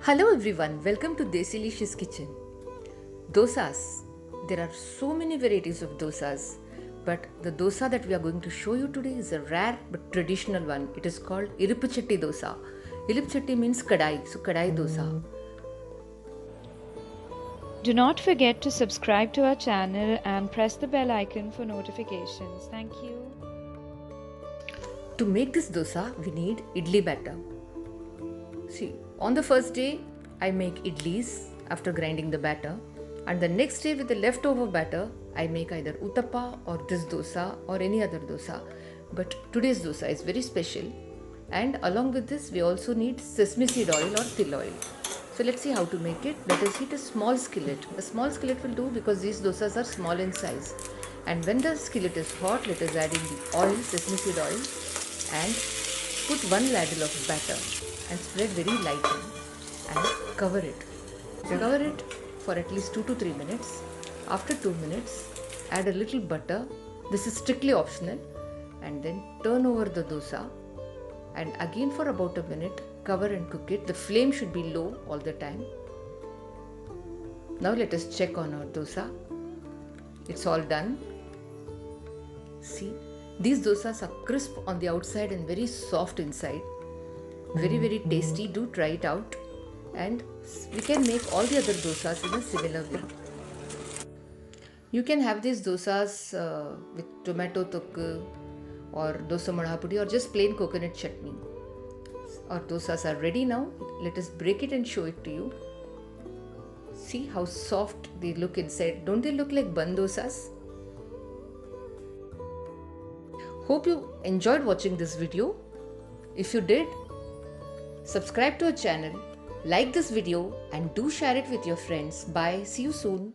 Hello everyone, welcome to Desilicious Kitchen. Dosas. There are so many varieties of dosas, but the dosa that we are going to show you today is a rare but traditional one. It is called Irupuchatti dosa. Irupuchatti means kadai, so kadai dosa. Do not forget to subscribe to our channel and press the bell icon for notifications. Thank you. To make this dosa, we need idli batter. See, on the first day, I make idlis after grinding the batter, and the next day with the leftover batter, I make either uttappa or this dosa or any other dosa. But today's dosa is very special, and along with this, we also need sesame seed oil or til oil. So let's see how to make it. Let us heat a small skillet. A small skillet will do because these dosas are small in size. And when the skillet is hot, let us add in the oil, sesame seed oil, and put one ladle of batter and spread very lightly and cover it. Cover it for at least 2 to 3 minutes. After 2 minutes, add a little butter. This is strictly optional. And then turn over the dosa and again for about a minute cover and cook it. The flame should be low all the time. Now let us check on our dosa. It's all done. See, these dosas are crisp on the outside and very soft inside. Very tasty. Do try it out. And we can make all the other dosas in a similar way. You can have these dosas with tomato tokku or dosa madhapudi or just plain coconut chutney. Our dosas are ready now. Let us break it and show it to you. See how soft they look inside. Don't they look like bun dosas? Hope you enjoyed watching this video. If you did, subscribe to our channel, like this video and do share it with your friends. Bye. See you soon.